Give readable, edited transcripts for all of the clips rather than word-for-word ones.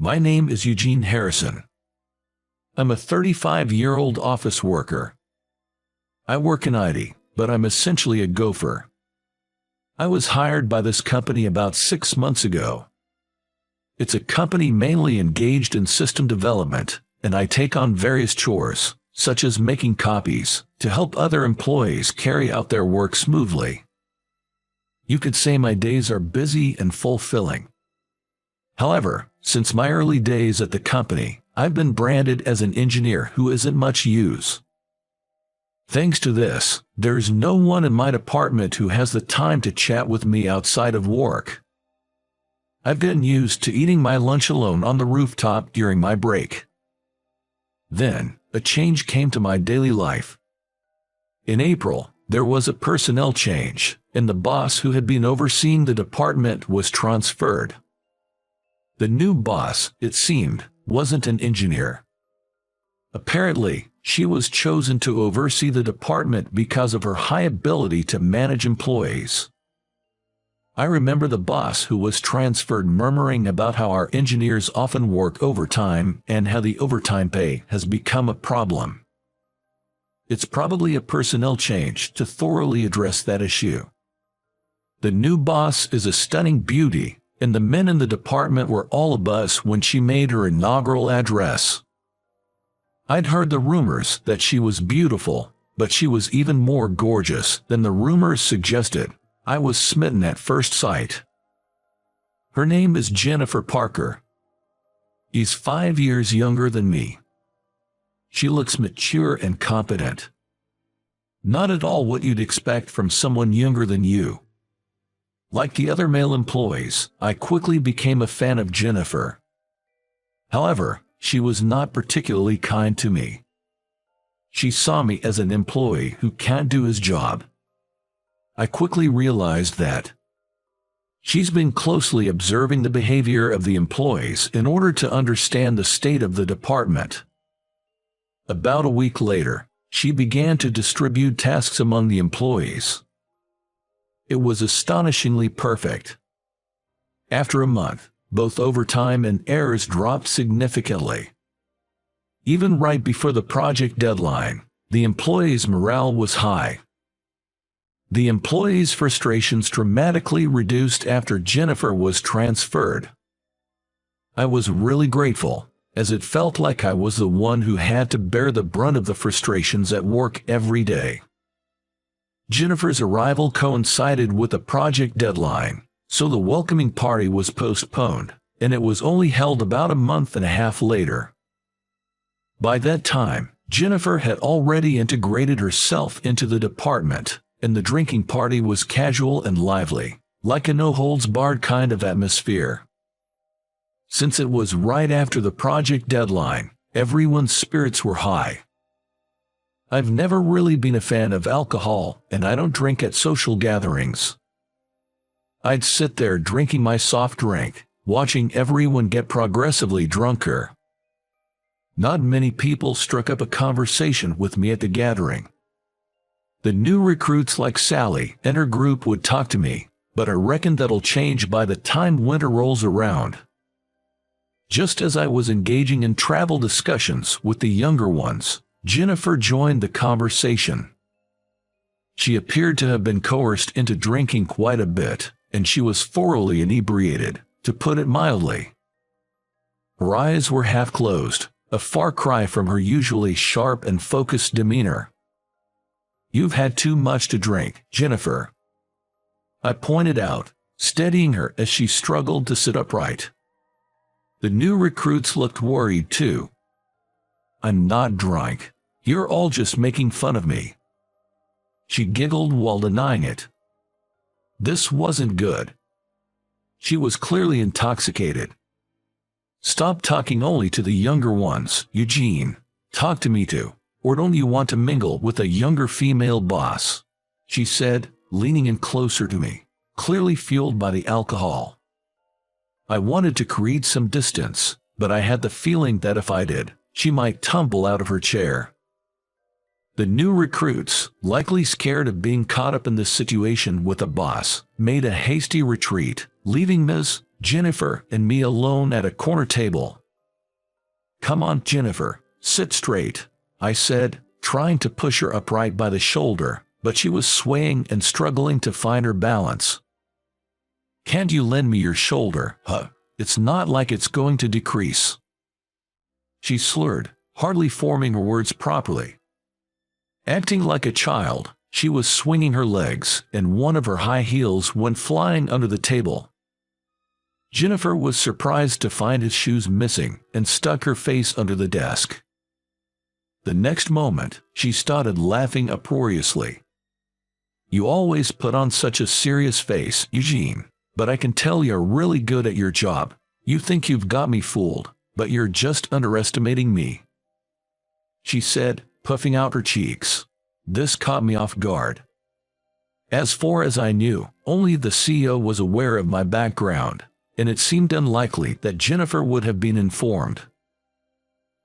My name is Eugene Harrison. I'm a 35-year-old office worker. I work in IT, but I'm essentially a gopher. I was hired by this company about 6 months ago. It's a company mainly engaged in system development, and I take on various chores, such as making copies, to help other employees carry out their work smoothly. You could say my days are busy and fulfilling. However, since my early days at the company, I've been branded as an engineer who isn't much use. Thanks to this, there's no one in my department who has the time to chat with me outside of work. I've gotten used to eating my lunch alone on the rooftop during my break. Then, a change came to my daily life. In April, there was a personnel change, and the boss who had been overseeing the department was transferred. The new boss, it seemed, wasn't an engineer. Apparently, she was chosen to oversee the department because of her high ability to manage employees. I remember the boss who was transferred murmuring about how our engineers often work overtime and how the overtime pay has become a problem. It's probably a personnel change to thoroughly address that issue. The new boss is a stunning beauty, and the men in the department were all abuzz when she made her inaugural address. I'd heard the rumors that she was beautiful, but she was even more gorgeous than the rumors suggested. I was smitten at first sight. Her name is Jennifer Parker. She's 5 years younger than me. She looks mature and competent. Not at all what you'd expect from someone younger than you. Like the other male employees, I quickly became a fan of Jennifer. However, she was not particularly kind to me. She saw me as an employee who can't do his job. I quickly realized that she's been closely observing the behavior of the employees in order to understand the state of the department. About a week later, she began to distribute tasks among the employees. It was astonishingly perfect. After a month, both overtime and errors dropped significantly. Even right before the project deadline, the employees' morale was high. The employees' frustrations dramatically reduced after Jennifer was transferred. I was really grateful, as it felt like I was the one who had to bear the brunt of the frustrations at work every day. Jennifer's arrival coincided with the project deadline, so the welcoming party was postponed, and it was only held about a month and a half later. By that time, Jennifer had already integrated herself into the department, and the drinking party was casual and lively, like a no-holds-barred kind of atmosphere. Since it was right after the project deadline, everyone's spirits were high. I've never really been a fan of alcohol, and I don't drink at social gatherings. I'd sit there drinking my soft drink, watching everyone get progressively drunker. Not many people struck up a conversation with me at the gathering. The new recruits like Sally and her group would talk to me, but I reckon that'll change by the time winter rolls around. Just as I was engaging in travel discussions with the younger ones, Jennifer joined the conversation. She appeared to have been coerced into drinking quite a bit, and she was thoroughly inebriated, to put it mildly. Her eyes were half closed, a far cry from her usually sharp and focused demeanor. "You've had too much to drink, Jennifer," I pointed out, steadying her as she struggled to sit upright. The new recruits looked worried too. "I'm not drunk. You're all just making fun of me." She giggled while denying it. This wasn't good. She was clearly intoxicated. "Stop talking only to the younger ones, Eugene. Talk to me too. Or don't you want to mingle with a younger female boss?" she said, leaning in closer to me, clearly fueled by the alcohol. I wanted to create some distance, but I had the feeling that if I did, she might tumble out of her chair. The new recruits, likely scared of being caught up in this situation with a boss, made a hasty retreat, leaving Ms. Jennifer and me alone at a corner table. "Come on, Jennifer, sit straight," I said, trying to push her upright by the shoulder, but she was swaying and struggling to find her balance. "Can't you lend me your shoulder? It's not like it's going to decrease." She slurred, hardly forming her words properly. Acting like a child, she was swinging her legs, and one of her high heels went flying under the table. Jennifer was surprised to find his shoes missing and stuck her face under the desk. The next moment, she started laughing uproariously. "You always put on such a serious face, Eugene, but I can tell you're really good at your job. You think you've got me fooled, but you're just underestimating me," she said, puffing out her cheeks. This caught me off guard. As far as I knew, only the CEO was aware of my background, and it seemed unlikely that Jennifer would have been informed.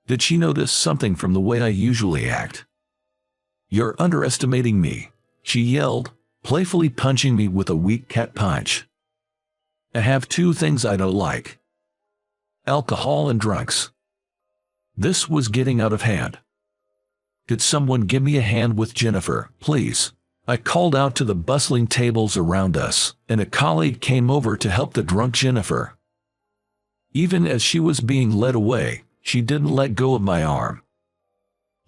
Did she notice something from the way I usually act? "You're underestimating me," she yelled, playfully punching me with a weak cat punch. "I have two things I don't like: alcohol and drunks." This was getting out of hand. "Could someone give me a hand with Jennifer, please?" I called out to the bustling tables around us, and a colleague came over to help the drunk Jennifer. Even as she was being led away, she didn't let go of my arm.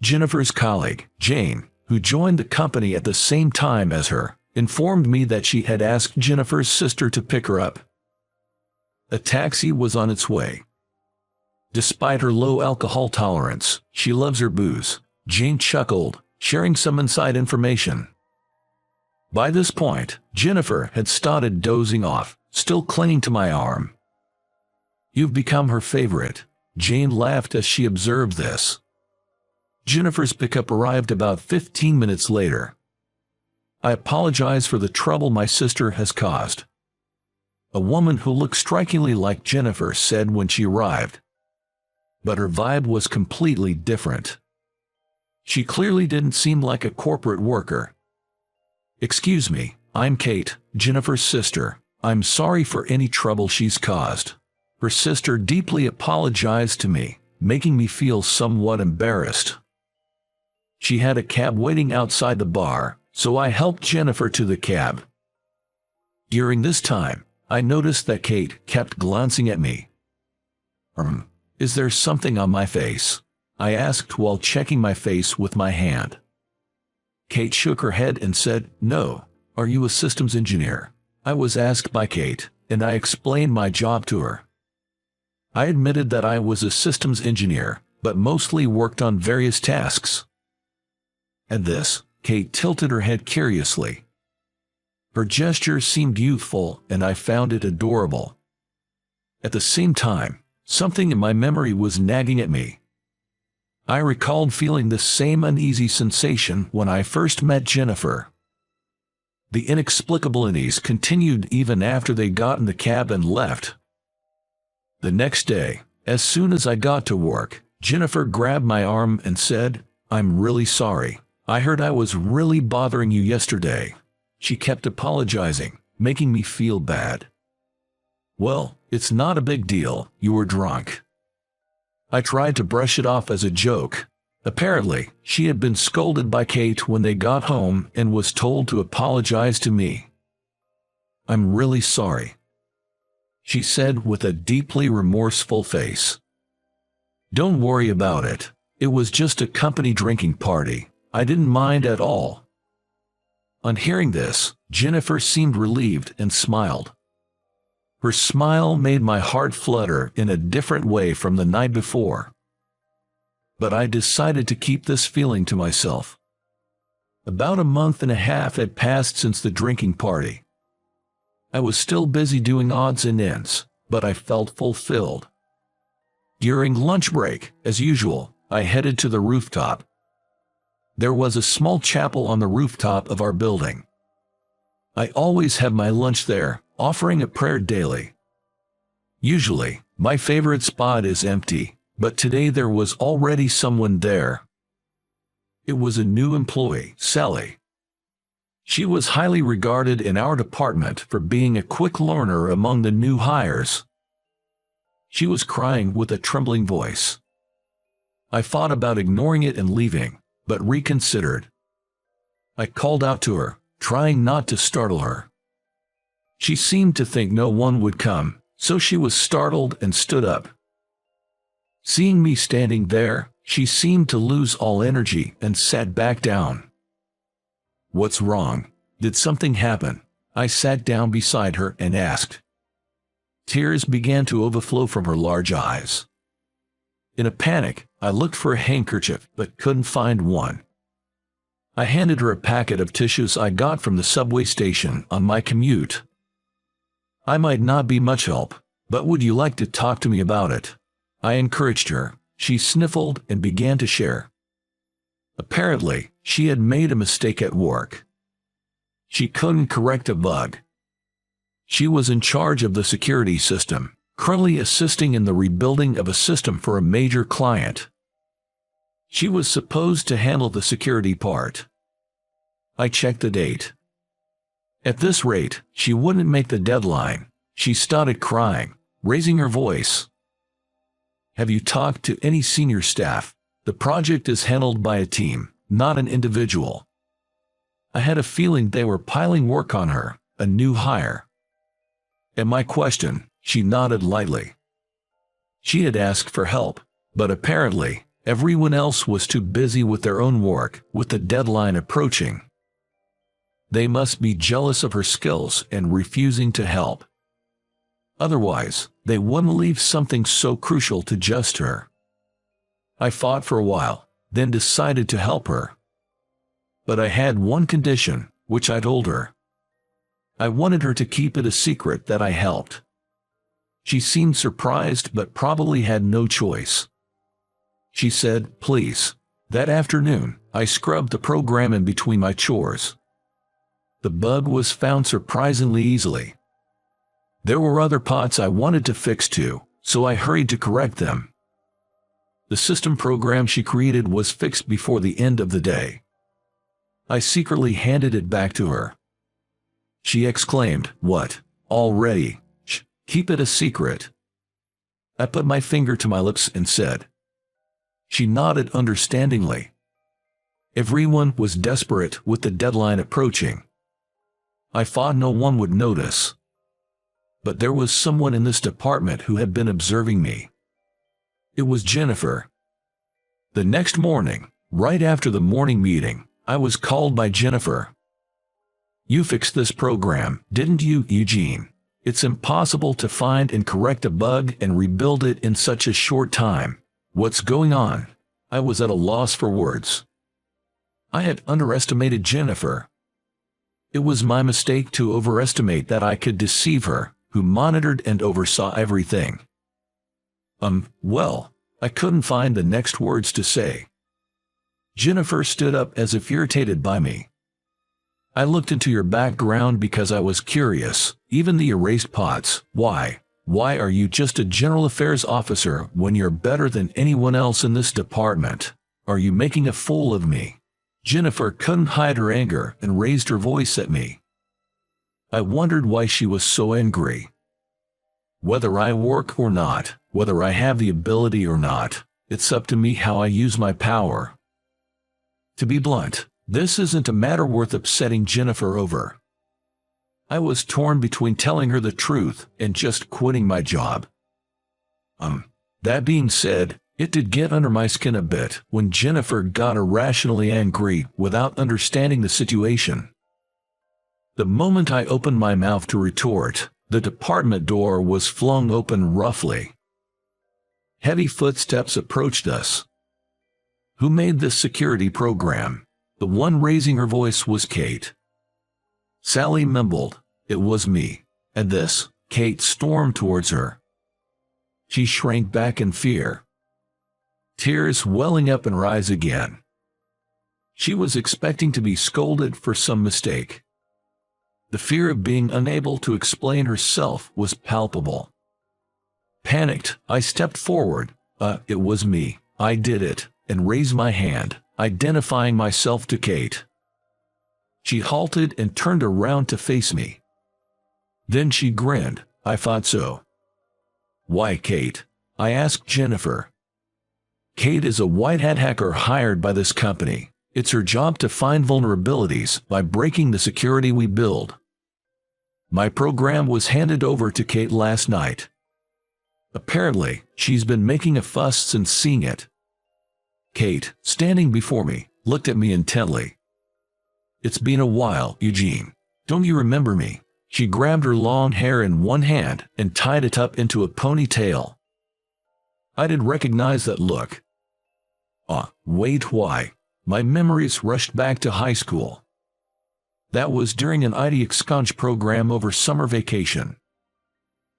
Jennifer's colleague, Jane, who joined the company at the same time as her, informed me that she had asked Jennifer's sister to pick her up. A taxi was on its way. Despite her low alcohol tolerance, she loves her booze, Jane chuckled, sharing some inside information. By this point, Jennifer had started dozing off, still clinging to my arm. "You've become her favorite," Jane laughed as she observed this. Jennifer's pickup arrived about 15 minutes later. "I apologize for the trouble my sister has caused," a woman who looked strikingly like Jennifer said when she arrived. But her vibe was completely different. She clearly didn't seem like a corporate worker. "Excuse me, I'm Kate, Jennifer's sister. I'm sorry for any trouble she's caused." Her sister deeply apologized to me, making me feel somewhat embarrassed. She had a cab waiting outside the bar, so I helped Jennifer to the cab. During this time, I noticed that Kate kept glancing at me. Is there something on my face?" I asked while checking my face with my hand. Kate shook her head and said, "No. Are you a systems engineer?" I was asked by Kate, and I explained my job to her. I admitted that I was a systems engineer, but mostly worked on various tasks. At this, Kate tilted her head curiously. Her gesture seemed youthful, and I found it adorable. At the same time, something in my memory was nagging at me. I recalled feeling the same uneasy sensation when I first met Jennifer. The inexplicable unease continued even after they got in the cab and left. The next day, as soon as I got to work, Jennifer grabbed my arm and said, "I'm really sorry. I heard I was really bothering you yesterday." She kept apologizing, making me feel bad. "Well, it's not a big deal. You were drunk." I tried to brush it off as a joke. Apparently, she had been scolded by Kate when they got home and was told to apologize to me. "I'm really sorry," she said with a deeply remorseful face. "Don't worry about it. It was just a company drinking party. I didn't mind at all." On hearing this, Jennifer seemed relieved and smiled. Her smile made my heart flutter in a different way from the night before. But I decided to keep this feeling to myself. About a month and a half had passed since the drinking party. I was still busy doing odds and ends, but I felt fulfilled. During lunch break, as usual, I headed to the rooftop. There was a small chapel on the rooftop of our building. I always have my lunch there, offering a prayer daily. Usually, my favorite spot is empty, but today there was already someone there. It was a new employee, Sally. She was highly regarded in our department for being a quick learner among the new hires. She was crying with a trembling voice. I thought about ignoring it and leaving, but reconsidered. I called out to her, trying not to startle her. She seemed to think no one would come, so she was startled and stood up. Seeing me standing there, she seemed to lose all energy and sat back down. What's wrong? Did something happen? I sat down beside her and asked. Tears began to overflow from her large eyes. In a panic, I looked for a handkerchief but couldn't find one. I handed her a packet of tissues I got from the subway station on my commute. I might not be much help, but would you like to talk to me about it? I encouraged her. She sniffled and began to share. Apparently, she had made a mistake at work. She couldn't correct a bug. She was in charge of the security system, currently assisting in the rebuilding of a system for a major client. She was supposed to handle the security part. I checked the date. At this rate, she wouldn't make the deadline. She started crying, raising her voice. Have you talked to any senior staff? The project is handled by a team, not an individual. I had a feeling they were piling work on her, a new hire. At my question, she nodded lightly. She had asked for help, but apparently, everyone else was too busy with their own work, with the deadline approaching. They must be jealous of her skills and refusing to help. Otherwise, they wouldn't leave something so crucial to just her. I fought for a while, then decided to help her. But I had one condition, which I told her. I wanted her to keep it a secret that I helped. She seemed surprised but probably had no choice. She said, please. That afternoon, I scrubbed the program in between my chores. The bug was found surprisingly easily. There were other pots I wanted to fix too, so I hurried to correct them. The system program she created was fixed before the end of the day. I secretly handed it back to her. She exclaimed, what? Already? Shh, keep it a secret. I put my finger to my lips and said. She nodded understandingly. Everyone was desperate with the deadline approaching. I thought no one would notice. But there was someone in this department who had been observing me. It was Jennifer. The next morning, right after the morning meeting, I was called by Jennifer. You fixed this program, didn't you, Eugene? It's impossible to find and correct a bug and rebuild it in such a short time. What's going on? I was at a loss for words. I had underestimated Jennifer. It was my mistake to overestimate that I could deceive her, who monitored and oversaw everything. Well, I couldn't find the next words to say. Jennifer stood up as if irritated by me. I looked into your background because I was curious, even the erased pots. Why are you just a general affairs officer when you're better than anyone else in this department? Are you making a fool of me? Jennifer couldn't hide her anger and raised her voice at me. I wondered why she was so angry. Whether I work or not, whether I have the ability or not, it's up to me how I use my power. To be blunt, this isn't a matter worth upsetting Jennifer over. I was torn between telling her the truth and just quitting my job. That being said, it did get under my skin a bit when Jennifer got irrationally angry without understanding the situation. The moment I opened my mouth to retort, the department door was flung open roughly. Heavy footsteps approached us. Who made this security program? The one raising her voice was Kate. Sally mumbled, it was me. At this, Kate stormed towards her. She shrank back in fear. Tears welling up in her eyes again. She was expecting to be scolded for some mistake. The fear of being unable to explain herself was palpable. Panicked, I stepped forward. It was me. I did it, and raised my hand, identifying myself to Kate. She halted and turned around to face me. Then she grinned. I thought so. Why, Kate? I asked Jennifer. Kate is a white hat hacker hired by this company. It's her job to find vulnerabilities by breaking the security we build. My program was handed over to Kate last night. Apparently, she's been making a fuss since seeing it. Kate, standing before me, looked at me intently. It's been a while, Eugene. Don't you remember me? She grabbed her long hair in one hand and tied it up into a ponytail. I did recognize that look. Wait, why? My memories rushed back to high school. That was during an IT exchange program over summer vacation.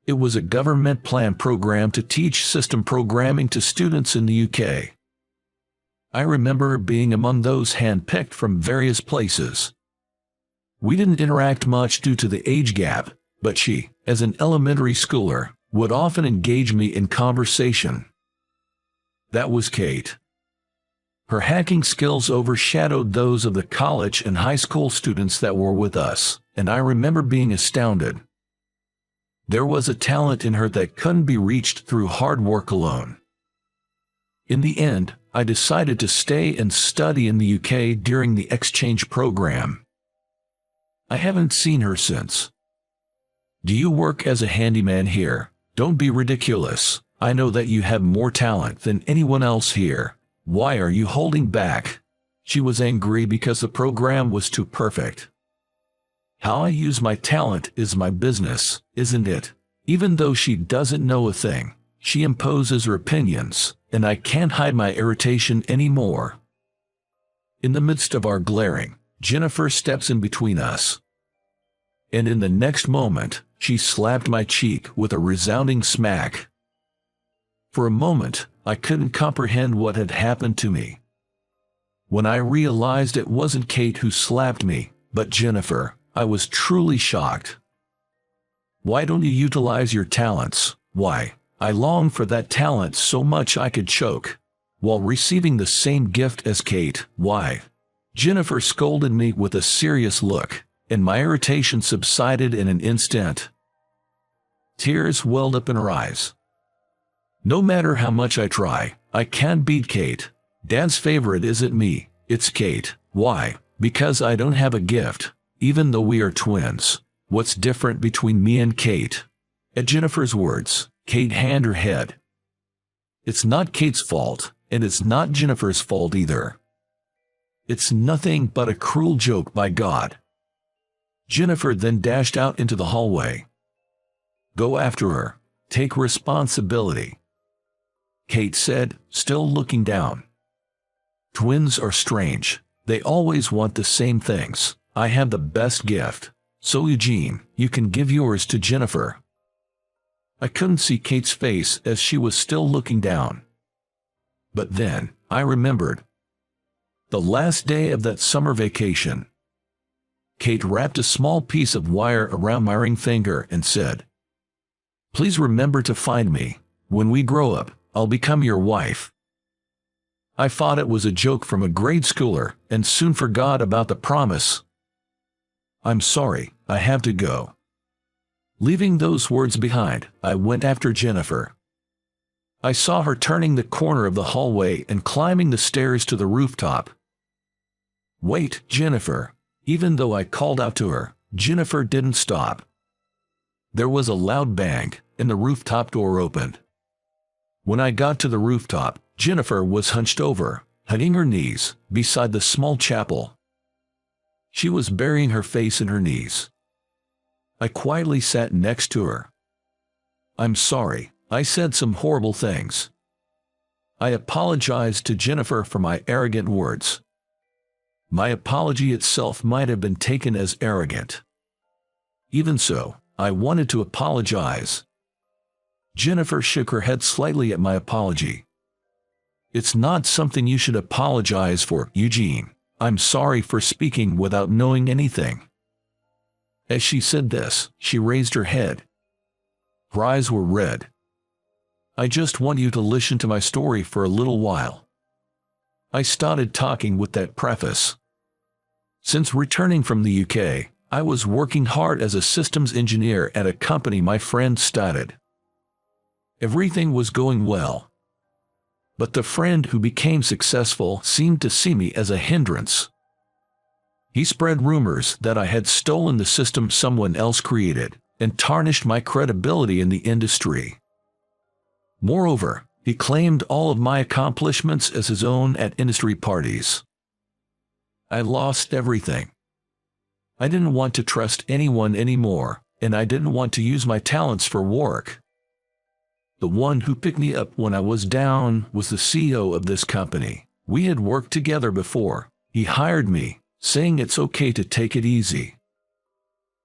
It was a government plan program to teach system programming to students in the UK. I remember being among those handpicked from various places. We didn't interact much due to the age gap, but she, as an elementary schooler, would often engage me in conversation. That was Kate. Her hacking skills overshadowed those of the college and high school students that were with us, and I remember being astounded. There was a talent in her that couldn't be reached through hard work alone. In the end, I decided to stay and study in the UK during the exchange program. I haven't seen her since. Do you work as a handyman here? Don't be ridiculous. I know that you have more talent than anyone else here. Why are you holding back? She was angry because the program was too perfect. How I use my talent is my business, isn't it? Even though she doesn't know a thing, she imposes her opinions, and I can't hide my irritation anymore. In the midst of our glaring, Jennifer steps in between us. And in the next moment, she slapped my cheek with a resounding smack. For a moment, I couldn't comprehend what had happened to me. When I realized it wasn't Kate who slapped me, but Jennifer, I was truly shocked. Why don't you utilize your talents? Why? I longed for that talent so much I could choke. While receiving the same gift as Kate, why? Jennifer scolded me with a serious look, and my irritation subsided in an instant. Tears welled up in her eyes. No matter how much I try, I can't beat Kate. Dad's favorite isn't me, it's Kate. Why? Because I don't have a gift, even though we are twins. What's different between me and Kate? At Jennifer's words, Kate hung her head. It's not Kate's fault, and it's not Jennifer's fault either. It's nothing but a cruel joke by God. Jennifer then dashed out into the hallway. Go after her. Take responsibility, Kate said, still looking down. Twins are strange. They always want the same things. I have the best gift. So Eugene, you can give yours to Jennifer. I couldn't see Kate's face as she was still looking down. But then, I remembered. The last day of that summer vacation. Kate wrapped a small piece of wire around my ring finger and said, Please remember to find me. When we grow up, I'll become your wife. I thought it was a joke from a grade schooler and soon forgot about the promise. I'm sorry, I have to go. Leaving those words behind, I went after Jennifer. I saw her turning the corner of the hallway and climbing the stairs to the rooftop. Wait, Jennifer. Even though I called out to her, Jennifer didn't stop. There was a loud bang, and the rooftop door opened. When I got to the rooftop, Jennifer was hunched over, hugging her knees, beside the small chapel. She was burying her face in her knees. I quietly sat next to her. I'm sorry, I said some horrible things. I apologized to Jennifer for my arrogant words. My apology itself might have been taken as arrogant. Even so, I wanted to apologize. Jennifer shook her head slightly at my apology. It's not something you should apologize for, Eugene. I'm sorry for speaking without knowing anything. As she said this, she raised her head. Her eyes were red. I just want you to listen to my story for a little while. I started talking with that preface. Since returning from the UK, I was working hard as a systems engineer at a company my friend started. Everything was going well. But the friend who became successful seemed to see me as a hindrance. He spread rumors that I had stolen the system someone else created and tarnished my credibility in the industry. Moreover, he claimed all of my accomplishments as his own at industry parties. I lost everything. I didn't want to trust anyone anymore, and I didn't want to use my talents for work. The one who picked me up when I was down was the CEO of this company. We had worked together before. He hired me, saying it's okay to take it easy.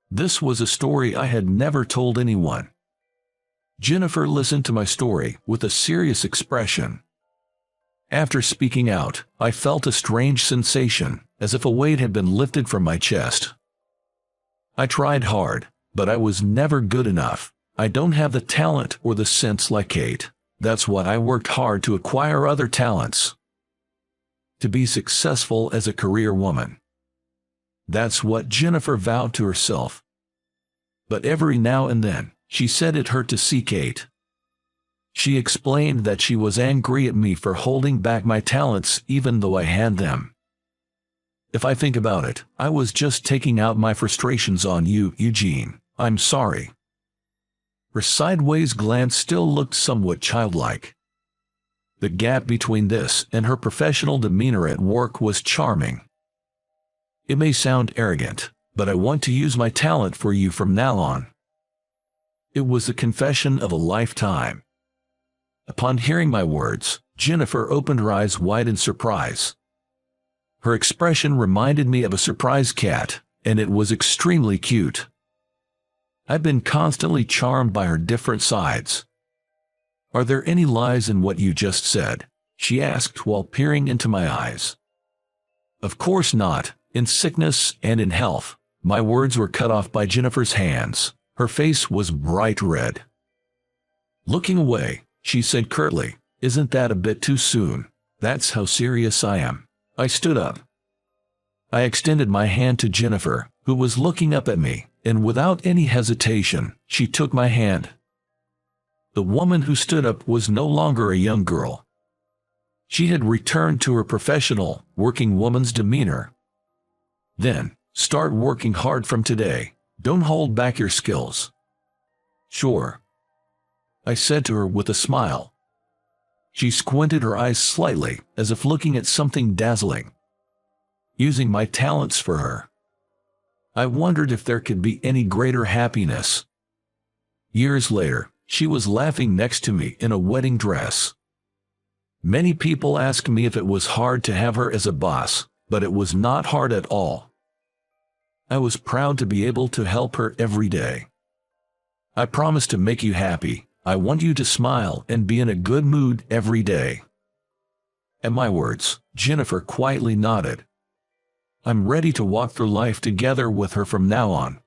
This was a story I had never told anyone. Jennifer listened to my story with a serious expression. After speaking out, I felt a strange sensation, as if a weight had been lifted from my chest. I tried hard, but I was never good enough. I don't have the talent or the sense like Kate. That's why I worked hard to acquire other talents. To be successful as a career woman. That's what Jennifer vowed to herself. But every now and then, she said it hurt to see Kate. She explained that she was angry at me for holding back my talents even though I had them. If I think about it, I was just taking out my frustrations on you, Eugene. I'm sorry. Her sideways glance still looked somewhat childlike. The gap between this and her professional demeanor at work was charming. It may sound arrogant, but I want to use my talent for you from now on. It was the confession of a lifetime. Upon hearing my words, Jennifer opened her eyes wide in surprise. Her expression reminded me of a surprised cat, and it was extremely cute. I've been constantly charmed by her different sides. Are there any lies in what you just said? She asked while peering into my eyes. Of course not. In sickness and in health. My words were cut off by Jennifer's hands. Her face was bright red. Looking away, she said curtly, "Isn't that a bit too soon? That's how serious I am." I stood up. I extended my hand to Jennifer, who was looking up at me, and without any hesitation, she took my hand. The woman who stood up was no longer a young girl. She had returned to her professional, working woman's demeanor. Then, start working hard from today. Don't hold back your skills. Sure, I said to her with a smile. She squinted her eyes slightly, as if looking at something dazzling. Using my talents for her. I wondered if there could be any greater happiness. Years later, she was laughing next to me in a wedding dress. Many people asked me if it was hard to have her as a boss, but it was not hard at all. I was proud to be able to help her every day. I promise to make you happy. I want you to smile and be in a good mood every day. At my words, Jennifer quietly nodded. I'm ready to walk through life together with her from now on.